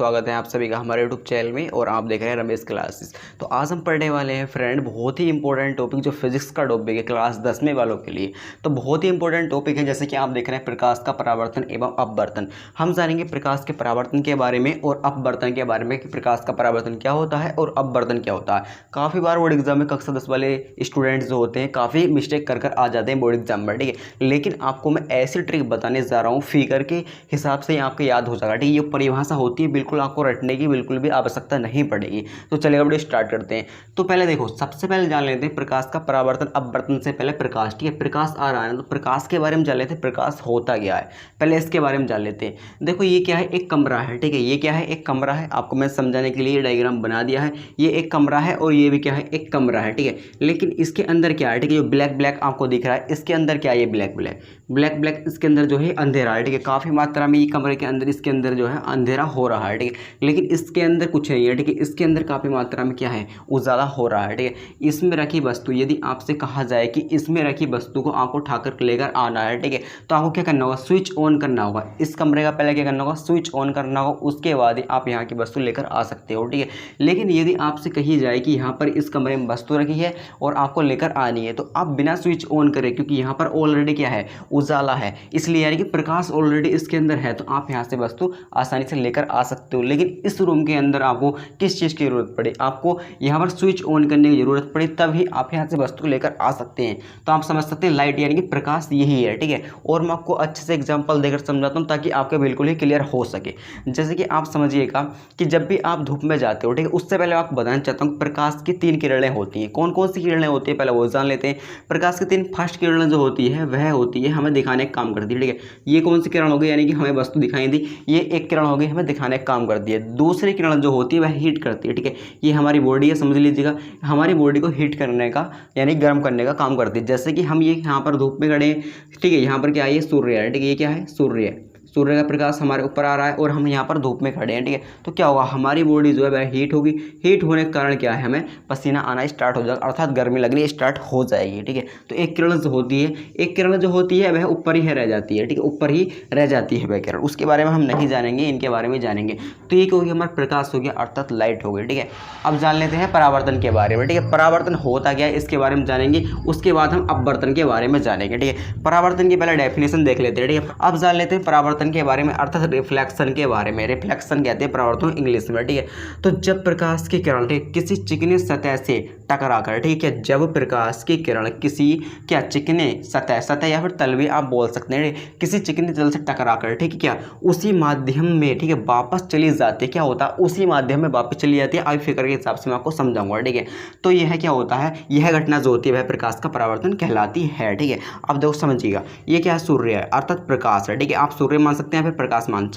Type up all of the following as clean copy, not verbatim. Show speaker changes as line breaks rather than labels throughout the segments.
स्वागत है आप सभी का हमारे यूट्यूब चैनल में और आप देख रहे हैं रमेश क्लासेस। तो आज हम पढ़ने वाले हैं फ्रेंड बहुत ही इंपॉर्टेंट टॉपिक जो फिजिक्स का टॉपिक है क्लास 10वीं वालों के लिए। तो बहुत ही इंपॉर्टेंट टॉपिक है, जैसे कि आप देख रहे हैं प्रकाश का परावर्तन एवं अपवर्तन। हम जानेंगे प्रकाश के परावर्तन के बारे में और अपवर्तन के बारे में कि प्रकाश का परावर्तन क्या होता है और अपवर्तन क्या होता है। काफ़ी बार बोर्ड एग्जाम में कक्षा 10 वाले स्टूडेंट्स जो होते हैं काफ़ी मिस्टेक कर आ जाते हैं बोर्ड एग्जाम में, ठीक है। लेकिन आपको मैं ऐसी ट्रिक बताने जा रहा हूँ फिगर के हिसाब से आपको याद हो जाएगा, ठीक है। ये परिभाषा होती है, बिल्कुल आपको रटने की बिल्कुल भी आवश्यकता नहीं पड़ेगी। तो चलिए वीडियो स्टार्ट करते हैं। तो पहले देखो, सबसे पहले जान लेते हैं प्रकाश का परावर्तन अपवर्तन से पहले प्रकाश, ठीक है। प्रकाश आ रहा है तो प्रकाश के बारे में जान लेते हैं, प्रकाश होता क्या है पहले इसके बारे में जान लेते हैं। देखो ये क्या है, एक कमरा है, ठीक है। ये क्या है, एक कमरा है। आपको मैं समझाने के लिए डायग्राम बना दिया है। ये एक कमरा है और ये भी क्या है, एक कमरा है, ठीक है। लेकिन इसके अंदर क्या है, ठीक है। जो ब्लैक ब्लैक आपको दिख रहा है इसके अंदर क्या है, ये ब्लैक ब्लैक ब्लैक ब्लैक इसके अंदर जो है अंधेरा है, ठीक है। काफ़ी मात्रा में ये कमरे के अंदर इसके अंदर जो है अंधेरा हो रहा है, ठीक है। लेकिन इसके अंदर कुछ नहीं है, ठीक है। इसके अंदर काफ़ी मात्रा में क्या है, उजाला हो रहा है, ठीक है। इसमें रखी वस्तु, यदि आपसे कहा जाए कि इसमें रखी वस्तु को आपको उठाकर लेकर आना है, ठीक है, तो आपको क्या करना होगा, स्विच ऑन करना होगा। इस कमरे का पहले क्या करना होगा, स्विच ऑन करना होगा। उसके बाद ही आप यहाँ की वस्तु लेकर आ सकते हो, ठीक है। लेकिन यदि आपसे कही जाए कि यहाँ पर इस कमरे में वस्तु रखी है और आपको लेकर आनी है, तो आप बिना स्विच ऑन करें, क्योंकि यहाँ पर ऑलरेडी क्या है, उजाला है, इसलिए यानी कि प्रकाश ऑलरेडी इसके अंदर है, तो आप यहाँ से वस्तु आसानी से लेकर आ सकते हो। लेकिन इस रूम के अंदर आपको किस चीज़ की जरूरत पड़े, आपको यहाँ पर स्विच ऑन करने की जरूरत पड़े, तभी आप यहाँ से वस्तु लेकर आ सकते हैं। तो आप समझ सकते हैं लाइट यानी कि प्रकाश यही है, ठीक है। और मैं आपको अच्छे से एग्जांपल देकर समझाता हूँ ताकि आपके बिल्कुल ही क्लियर हो सके। जैसे कि आप समझिएगा कि जब भी आप धूप में जाते हो, ठीक है, उससे पहले आपको बताना चाहता हूँ प्रकाश की 3 किरणें होती हैं। कौन कौन सी किरणें होती है पहले वो जान लेते हैं। प्रकाश की 3 फर्स्ट किरणें जो होती है वह होती है हमें दिखाने का काम करती है, ठीक है। ये कौन सी किरण होगी, यानी कि हमें वस्तु दिखाई दी, ये एक किरण होगी हमें दिखाने का काम करती है। दूसरी किरण जो होती है वह हीट करती है, ठीक है। ये हमारी बॉडी है, समझ लीजिएगा, हमारी बॉडी को हीट करने का यानी गर्म करने का काम करती है। जैसे कि हम ये यहाँ पर धूप में खड़े हैं, ठीक है, यहाँ पर क्या है, ये सूर्य है, ठीक है। ये क्या है, सूर्य है। सूर्य का प्रकाश हमारे ऊपर आ रहा है और हम यहाँ पर धूप में खड़े हैं, ठीक है। तो क्या होगा, हमारी बॉडी जो है वह हीट होगी। हीट होने के कारण क्या है, हमें पसीना आना स्टार्ट हो जाएगा, अर्थात गर्मी लगनी स्टार्ट हो जाएगी, ठीक है। तो एक किरण जो होती है, एक किरण जो होती है वह ऊपर ही रह जाती है, ठीक है, ऊपर ही रह जाती है वह किरण। उसके बारे में हम नहीं जानेंगे, इनके बारे में जानेंगे। तो ये क्या हो गया, हमारा प्रकाश हो गया, अर्थात लाइट हो गई, ठीक है। अब जान लेते हैं परावर्तन के बारे में, ठीक है। परावर्तन होता क्या है इसके बारे में जानेंगे, उसके बाद हम अपवर्तन के बारे में जानेंगे, ठीक है। परावर्तन की पहले डेफिनेशन देख लेते हैं, ठीक है। अब जान लेते हैं परावर्तन के बारे में, अर्थात रिफ्लेक्शन के बारे में। रिफ्लेक्शन कहते हैं परावर्तन इंग्लिश में, ठीक है। तो जब प्रकाश की किरण किसी चिकनी सतह से टकराकर, ठीक है, जब प्रकाश की किरण किसी क्या चिकने सतह या फिर तल भी आप बोल सकते हैं, किसी चिकनी तल से टकराकर, ठीक है, क्या उसी माध्यम में, ठीक है, वापस चली जाती है। क्या होता है, उसी माध्यम में वापस चली जाती है। अब फिगर के हिसाब से मैं आपको समझाऊंगा, ठीक है। तो यह क्या होता है, यह घटना जो होती है वह प्रकाश का परावर्तन कहलाती है, ठीक है। अब देखो समझिएगा, ये क्या है, सूर्य है, अर्थात प्रकाश है, ठीक है। आप सूर्य मान सकते हैं, फिर प्रकाश मान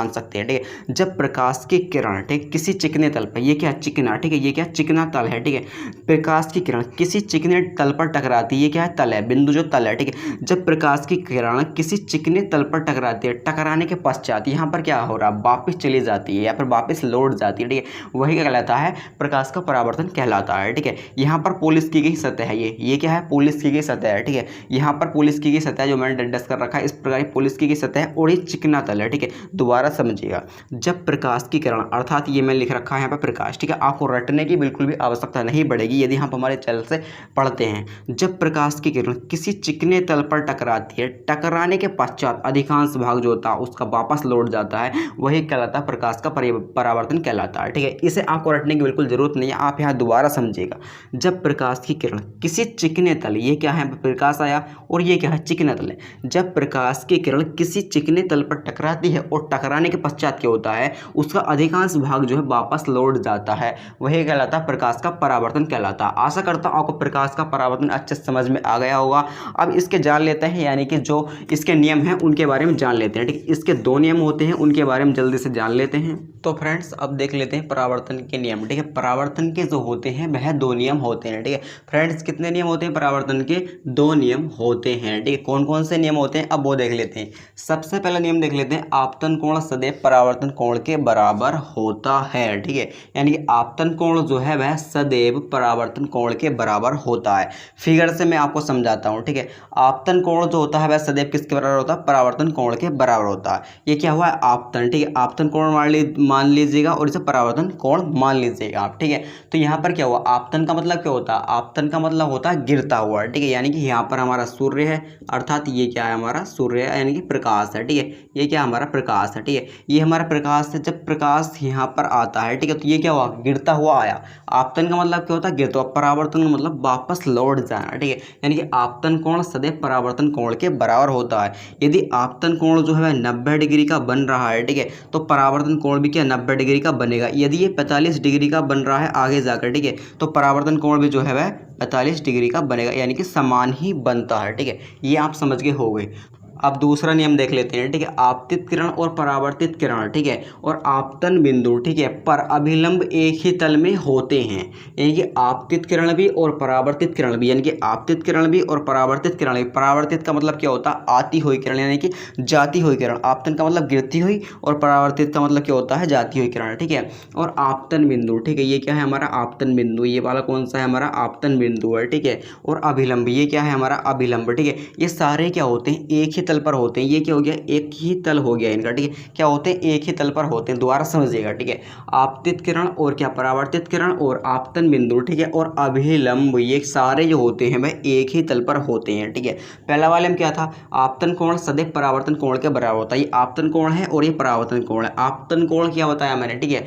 सकते हैं, ठीक है। जब प्रकाश की किरण, ठीक, किसी चिकने तल पर, ये क्या चिकना, ठीक है, ये क्या चिकना तल है, ठीक है। प्रकाश की किरण किसी चिकने तल पर टकराती है, ये क्या है, तल है, बिंदु जो तल है, ठीक है। जब प्रकाश की किरण किसी चिकने तल पर टकराती है, टकराने के पश्चात यहाँ पर क्या हो रहा है, वापस चली जाती है या फिर वापस लौट जाती है, ठीक है। वही क्या कहलाता है, प्रकाश का परावर्तन कहलाता है, ठीक है। यहाँ पर पॉलिश की गई सतह है, ये क्या है, पॉलिश की गई सतह है, ठीक है। यहाँ पर पॉलिश की गई सतह जो मैंने डिस्कस कर रखा है, इस प्रकार की पॉलिश की गई सतह और ये चिकना तल है, ठीक है। दोबारा समझिएगा, जब प्रकाश की किरण, अर्थात ये मैं लिख रखा है यहाँ पर प्रकाश, ठीक है, आपको रटने की बिल्कुल भी आवश्यकता नहीं पड़ेगी यदि आप हमारे चैनल से पढ़ते हैं। जब प्रकाश की किरण किसी चिकने तल पर टकराती है, टकराने के पश्चात अधिकांश भाग जो होता है उसका वापस लौट जाता है, वही कहलाता है प्रकाश का परावर्तन कहलाता है, ठीक है। इसे आपको रटने की बिल्कुल जरूरत नहीं है, आप यहाँ दोबारा समझिएगा। जब प्रकाश की किरण किसी चिकने तल, ये क्या है, प्रकाश आया और ये क्या है, चिकना तल है। जब प्रकाश की किरण किसी चिकने तल पर टकराती है और टकराने के पश्चात क्या होता है, उसका अधिकांश भाग जो है वापस लौट जाता है, वही कहलाता है प्रकाश का परावर्तन कहलाता है। आशा करता हूं आपको प्रकाश का परावर्तन अच्छे से समझ में आ गया होगा। अब इसके जान लेते हैं, यानी कि जो इसके नियम हैं उनके बारे में जान लेते हैं, ठीक है। इसके 2 नियम होते हैं, उनके बारे में जल्दी से जान लेते हैं। तो फ्रेंड्स अब देख लेते हैं परावर्तन के नियम, ठीक है। परावर्तन के जो होते हैं वह 2 नियम होते हैं, ठीक है। फ्रेंड्स कितने नियम होते हैं परावर्तन के, 2 नियम होते हैं, ठीक है। कौन कौन से नियम होते हैं अब वो देख लेते हैं। सबसे पहला नियम देख लेते हैं, आपतन कोण सदैव परावर्तन कोण के बराबर होता है। ठीक है, यानी कि आपतन कोण जो है वह सदैव परावर्तन कोण के बराबर होता है। फिगर से मैं आपको समझाता हूँ। ठीक है, आपतन कोण जो होता है वह सदैव किसके बराबर होता है, परावर्तन कोण के बराबर होता है। ये क्या हुआ है, आपतन। ठीक है, आपतन कोण मान लीजिएगा और इसे परावर्तन कोण मान लीजिएगा आप। ठीक है, तो यहाँ पर क्या हुआ, आपतन का मतलब क्या होता है, आपतन का मतलब होता है गिरता हुआ। ठीक है, यानी कि यहाँ पर हमारा सूर्य है, अर्थात ये क्या है, हमारा सूर्य है, यानी कि प्रकाश है। ठीक है, ये क्या हमारा प्रकाश है। ठीक है, ये हमारा प्रकाश है। जब प्रकाश यहाँ पर आता है, ठीक है, तो ये क्या हुआ, गिरता हुआ आया। आपतन का मतलब क्या होता है, गिरता हुआ। परावर्तन का मतलब वापस लौट जाना। ठीक है, यानी कि आपतन कोण सदैव परावर्तन कोण के बराबर होता है। यदि आपतन कोण जो है 90 डिग्री का बन रहा है, ठीक है, तो परावर्तन कोण भी क्या 90 डिग्री का बनेगा। यदि ये 45 डिग्री का बन रहा है आगे जाकर, ठीक है, तो परावर्तन कोण भी जो है वह 45 डिग्री का बनेगा, यानी कि समान ही बनता है। ठीक है, ये आप समझ के हो गए। अब दूसरा नियम देख लेते हैं। ठीक है, आपतित किरण और परावर्तित किरण, ठीक है, और आपतन बिंदु, ठीक है, पर अभिलंब एक ही तल में होते हैं। यानी कि आपतित किरण भी और परावर्तित किरण भी, यानी कि आपतित किरण भी और परावर्तित किरण भी। परावर्तित का मतलब क्या होता है, आती हुई किरण, यानी कि जाती हुई किरण। आपतन का मतलब गिरती हुई और परावर्तित का मतलब क्या होता है, जाती हुई किरण। ठीक है, और आपतन बिंदु, ठीक है, ये क्या है हमारा आपतन बिंदु, ये वाला कौन सा है, हमारा आपतन बिंदु है। ठीक है, और अभिलंब, ये क्या है हमारा अभिलंब। ठीक है, ये सारे क्या होते हैं, एक ही तल पर होते हैं। ये क्या हो गया, एक ही तल हो गया इनका। ठीक है, क्या होते हैं, एक ही तल पर होते हैं। दोबारा समझिएगा। ठीक है, आपतित किरण और क्या परावर्तित किरण और आपतन बिंदु, ठीक है, और अभिलंब, ये सारे जो होते हैं वह एक ही तल पर होते हैं। ठीक है, पहला वाले में क्या था, आपतन कोण सदैव परावर्तन कोण के बराबर होता है। ये आपतन कोण है और ये परावर्तन कोण है। आपतन कोण क्या बताया मैंने, ठीक है,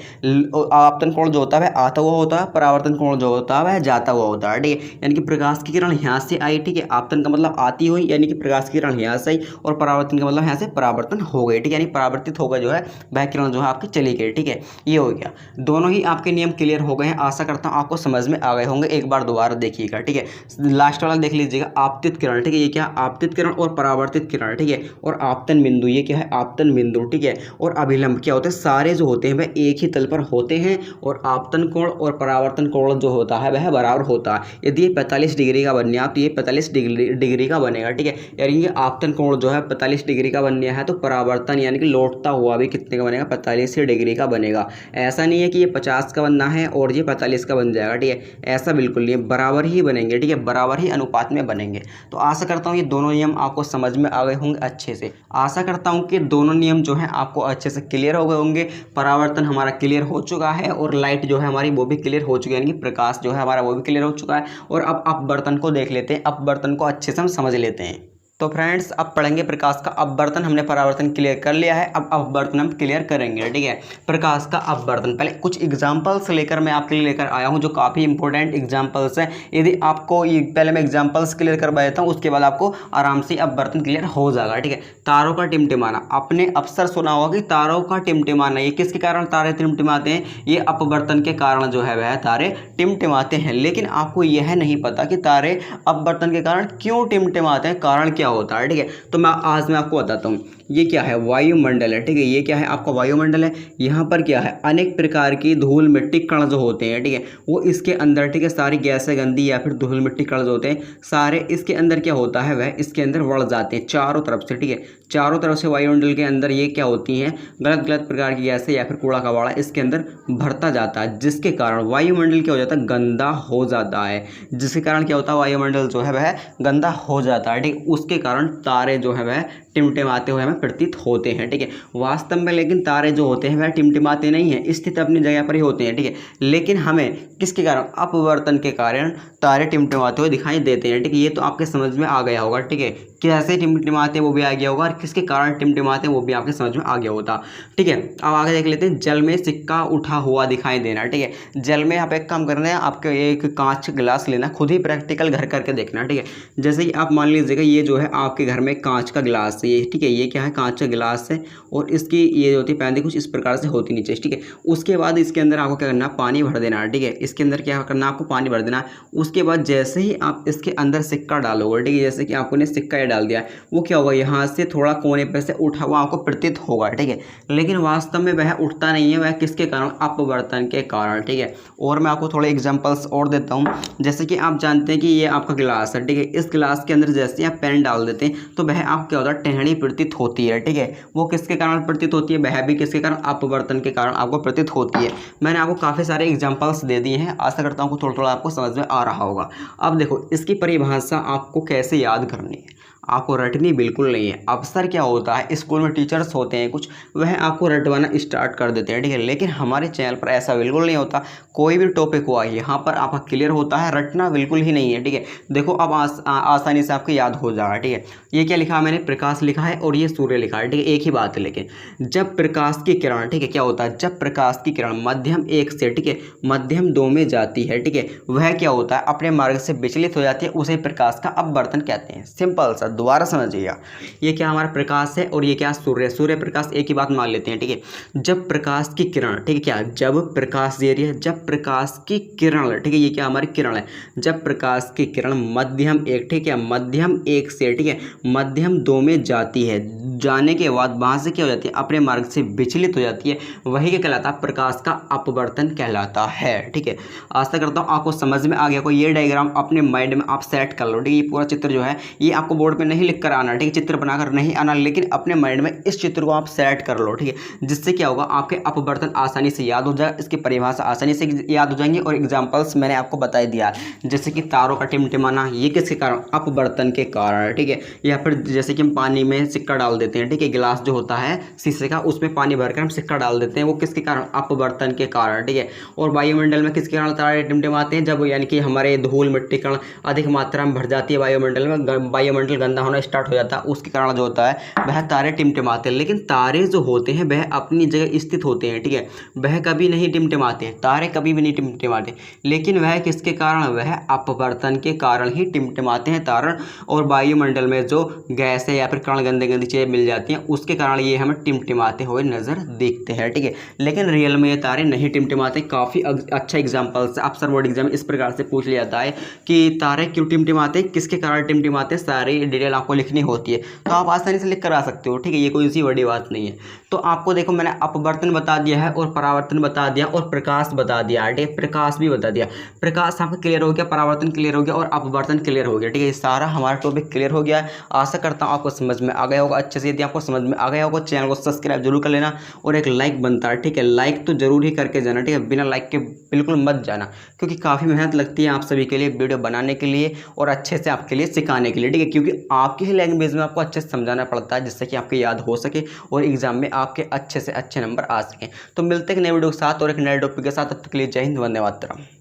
आपतन कोण जो होता है वह आता हुआ होता है, परावर्तन कोण जो होता है वह जाता हुआ होता है। ठीक है, यानी कि प्रकाश की किरण यहाँ से आई, ठीक है, आपतन का मतलब आती हुई, यानी कि प्रकाश की किरण यहाँ से आई, और परावर्तन का मतलब यहाँ से परावर्तन हो गई। ठीक है, यानी परावर्तित होकर जो है वह किरण जो है आपकी चली गई। ठीक है, ये हो गया। दोनों ही आपके नियम क्लियर हो गए हैं, आशा करता हूँ आपको समझ में आ गए होंगे। एक बार दोबारा देखिएगा। ठीक है, लास्ट वाला देख लीजिएगा, आपतित किरण, ठीक है, ये क्या, आपतित किरण और परावर्तित किरण, ठीक है, और आपतन बिंदु, ये क्या है, आपतन बिंदु। ठीक है, और अभिलंब क्या होते हैं, सारे जो होते हैं वह एक ही तल पर होते हैं, और आपतन कोण और परावर्तन कोण जो होता है वह बराबर होता है। यदि ये 45 डिग्री का बनने आप, तो ये 45 डिग्री का बनेगा। ठीक है, यानी कि आपतन कोण जो है 45 डिग्री का बन गया है, तो परावर्तन यानी कि लौटता हुआ भी कितने का बनेगा, 45 डिग्री का बनेगा। ऐसा नहीं है कि ये 50 का बनना है और ये 45 का बन जाएगा। ठीक है, ऐसा बिल्कुल नहीं है, बराबर ही बनेंगे। ठीक है, बराबर ही अनुपात में बनेंगे। तो आशा करता हूँ ये दोनों नियम आपको समझ में आ गए होंगे अच्छे से। आशा करता हूँ कि दोनों नियम जो हैं आपको अच्छे से क्लियर हो गए होंगे। परावर्तन हमारा क्लियर हो चुका है और लाइट जो है हमारी वो भी क्लियर हो चुकी है, यानी कि प्रकाश जो है हमारा वो भी क्लियर हो चुका है। और अब अपवर्तन को देख लेते हैं, अपवर्तन को अच्छे से हम समझ लेते हैं। तो फ्रेंड्स अब पढ़ेंगे प्रकाश का अपवर्तन। हमने परावर्तन क्लियर कर लिया है, अब अपवर्तन हम क्लियर करेंगे। ठीक है, प्रकाश का अपवर्तन, पहले कुछ एग्जांपल्स लेकर मैं आपके लिए लेकर आया हूं जो काफ़ी इंपॉर्टेंट एग्जांपल्स हैं। यदि आपको पहले मैं एग्जांपल्स क्लियर करवा देता हूं, उसके बाद आपको आराम से अपवर्तन क्लियर हो जाएगा। ठीक है, तारों का टिमटिमाना, आपने अक्सर सुना होगा कि तारों का टिमटिमाना, ये किसके कारण तारे टिमटिमाते हैं, ये अपवर्तन के कारण जो है वह तारे टिमटिमाते हैं। लेकिन आपको यह नहीं पता कि तारे अपवर्तन के कारण क्यों टिमटिमाते हैं, कारण क्या होता है। ठीक है, तो मैं आपको बताता हूँ। ये क्या है, वायुमंडल है। ठीक है, ये क्या है आपका वायुमंडल है। यहाँ पर क्या है, अनेक प्रकार की धूल मिट्टी कण जो होते हैं, ठीक है, वो इसके अंदर, ठीक है, सारी गैसें गंदी या फिर धूल मिट्टी कण जो होते हैं सारे इसके अंदर क्या होता है, वह इसके अंदर बढ़ जाते हैं चारों तरफ से। ठीक है, चारों तरफ से वायुमंडल के अंदर ये क्या होती हैं, गलत गलत प्रकार की गैसें या फिर कूड़ा कबाड़ा इसके अंदर भरता जाता है, जिसके कारण वायुमंडल क्या हो जाता है, गंदा हो जाता है। जिसके कारण क्या होता है, वायुमंडल जो है वह गंदा हो जाता है। ठीक, उसके कारण तारे जो है वह टिमटिमाते हुए हमें प्रतीत होते हैं। ठीक है, वास्तव में लेकिन तारे जो होते हैं वह टिमटिमाते नहीं हैं, स्थित अपनी जगह पर ही होते हैं। ठीक है, लेकिन हमें किसके कारण, अपवर्तन के कारण तारे टिमटिमाते हुए दिखाई देते हैं। ठीक है, ये तो आपके समझ में आ गया होगा। ठीक है, कैसे टिमटिमाते वो भी आ गया होगा और किसके कारण टिमटिमाते वो भी आपके समझ में आ गया होता। ठीक है, अब आगे देख लेते हैं, जल में सिक्का उठा हुआ दिखाई देना। ठीक है, जल में आप एक काम करना है, आपके एक कांच गिलास लेना, खुद ही प्रैक्टिकल घर करके देखना। ठीक है, जैसे कि आप मान लीजिएगा ये जो है आपके घर में कांच का गिलास है, ये ठीक है, ये क्या है, कांच का गिलास है, और इसकी ये जो होती है पैंदी कुछ इस प्रकार से होती नीचे। ठीक है, उसके बाद इसके अंदर आपको क्या करना, पानी भर देना है। ठीक है, इसके अंदर क्या करना, आपको पानी भर देना। उसके बाद जैसे ही आप इसके अंदर सिक्का डालोगे, ठीक है, जैसे कि आपने सिक्का डाल दिया, वो क्या होगा, यहाँ से थोड़ा कोने पर से उठा हुआ आपको प्रतीत होगा। ठीक है, लेकिन वास्तव में वह उठता नहीं है, वह किसके कारण, अपवर्तन के कारण। ठीक है, और मैं आपको थोड़े एग्जांपल्स और देता हूँ। जैसे कि आप जानते हैं कि ये आपका गिलास है। ठीक है, इस गिलास के अंदर जैसे आप पेन डाल डाल देते हैं तो वह आपको क्या होता है, टेढ़ी प्रतीत होती है। ठीक है, वो किसके कारण प्रतीत होती है, वह भी किसके कारण, अपवर्तन के कारण आपको प्रतीत होती है। मैंने आपको काफ़ी सारे एग्जाम्पल्स दे दिए हैं, आशा करता हूँ थोड़ा थोड़ा आपको समझ में आ रहा होगा। अब देखो इसकी परिभाषा आपको कैसे याद करनी है, आपको रटनी बिल्कुल नहीं है। अक्सर क्या होता है, स्कूल में टीचर्स होते हैं कुछ, वह आपको रटवाना स्टार्ट कर देते हैं। ठीक है, लेकिन हमारे चैनल पर ऐसा बिल्कुल नहीं होता। कोई भी टॉपिक हुआ यहाँ पर आपका क्लियर होता है, रटना बिल्कुल ही नहीं है। ठीक है, देखो अब आसानी से आपको याद हो जाएगा। ठीक है, ये क्या लिखा है मैंने, प्रकाश लिखा है और ये सूर्य लिखा है। ठीक है, एक ही बात है, लेकिन जब प्रकाश की किरण, ठीक है, क्या होता है, जब प्रकाश की किरण मध्यम 1 से, ठीक है, मध्यम 2 में जाती है, ठीक है, वह क्या होता है, अपने मार्ग से विचलित हो जाती है, उसे प्रकाश का अपवर्तन कहते हैं। सिंपल सा, दोबारा समझिएगा, ये क्या हमारा प्रकाश है और ये क्या सूर्य, सूर्य प्रकाश, एक ही बात मान लेते हैं। ठीक है, जब प्रकाश की किरण, ठीक है, क्या, जब प्रकाश दे रही है, जब प्रकाश की किरण, ठीक है, ये क्या हमारी किरण है, जब प्रकाश की किरण मध्यम 1, ठीक है, मध्यम 1 से, ठीक है, मध्यम 2 में जाती है, जाने के बाद वहां से क्या हो जाती है, अपने मार्ग से विचलित हो जाती है, वही क्या कहलाता है, प्रकाश का अपवर्तन कहलाता है। ठीक है, आशा करता हूँ आपको समझ में आ गया। कोई ये डायग्राम अपने माइंड में आप सेट कर लो। ठीक है, ये पूरा चित्र जो है ये आपको बोर्ड पे नहीं लिख कर आना, ठीक है, चित्र बनाकर नहीं आना, लेकिन अपने माइंड में इस चित्र को आप सेट कर लो। ठीक है, जिससे क्या होगा, आपके अपवर्तन आसानी से याद हो जाए, इसकी परिभाषा आसानी से याद हो जाएंगी और एग्जाम्पल्स मैंने आपको बता दिया, जैसे कि तारों का टिमटिमाना, ये किसके कारण, अपवर्तन के कारण। ठीक है, या फिर जैसे कि हम पानी में सिक्का डाल देते हैं, ठीक है, गिलास जो होता है शीशे का, उसमें पानी भरकर हम सिक्का डाल देते हैं, वो किसके कारण, अपवर्तन के कारण। ठीक है, और वायुमंडल में किसके कारण तारे टिमटिमाते हैं, जब यानी कि हमारे धूल मिट्टी कण अधिक मात्रा में भर जाती है वायुमंडल में, वायुमंडल गंदा होना स्टार्ट हो जाता है, उसके कारण जो होता है वह तारे टिमटिमाते हैं। लेकिन तारे जो होते हैं वह अपनी जगह स्थित होते हैं। ठीक है, वह कभी नहीं टिमटिमाते, तारे कभी भी नहीं टिमटिमाते, लेकिन वह किसके कारण, वह अपवर्तन के कारण ही टिमटिमाते हैं तारे, और वायुमंडल में जो गैस है या फिर कण गंदे गंदी चीज़ें मिल जाती हैं उसके कारण ये हमें टिमटिमाते हुए नजर देखते हैं। ठीक है, लेकिन रियल में ये तारे नहीं टिमटिमाते। काफ़ी अच्छा एग्जाम्पल से अक्सर बोर्ड एग्जाम इस प्रकार से पूछ लिया जाता है कि तारे क्यों टिमटिमाते, किसके कारण टिमटिमाते, सारी डिटेल आपको लिखनी होती है, तो आप आसानी से लिख कर आ सकते हो। ठीक है, ये कोई सी बड़ी बात नहीं है। तो आपको देखो मैंने अपवर्तन बता दिया है और परावर्तन बता दिया और प्रकाश बता दिया है। ठीक है, प्रकाश भी बता दिया, प्रकाश आपका क्लियर हो गया, परावर्तन क्लियर हो गया और अपवर्तन क्लियर हो गया। ठीक है, ये सारा हमारा टॉपिक क्लियर हो गया है। आशा करता हूँ आपको समझ में आ गया होगा अच्छे से। यदि आपको समझ में आ गया होगा चैनल को सब्सक्राइब जरूर कर लेना और एक लाइक बनता है। ठीक है, लाइक तो जरूर ही करके जाना। ठीक है, बिना लाइक के बिल्कुल मत जाना, क्योंकि काफ़ी मेहनत लगती है आप सभी के लिए वीडियो बनाने के लिए और अच्छे से आपके लिए सिखाने के लिए। ठीक है, क्योंकि आपकी ही लैंग्वेज में आपको अच्छे से समझाना पड़ता है, जिससे कि आपके याद हो सके और एग्जाम में आपके अच्छे से अच्छे नंबर आ सकें। तो मिलते हैं नए वीडियो के साथ और एक नए टॉपिक के साथ। तब तक के लिए जय हिंद, वंदे मातरम।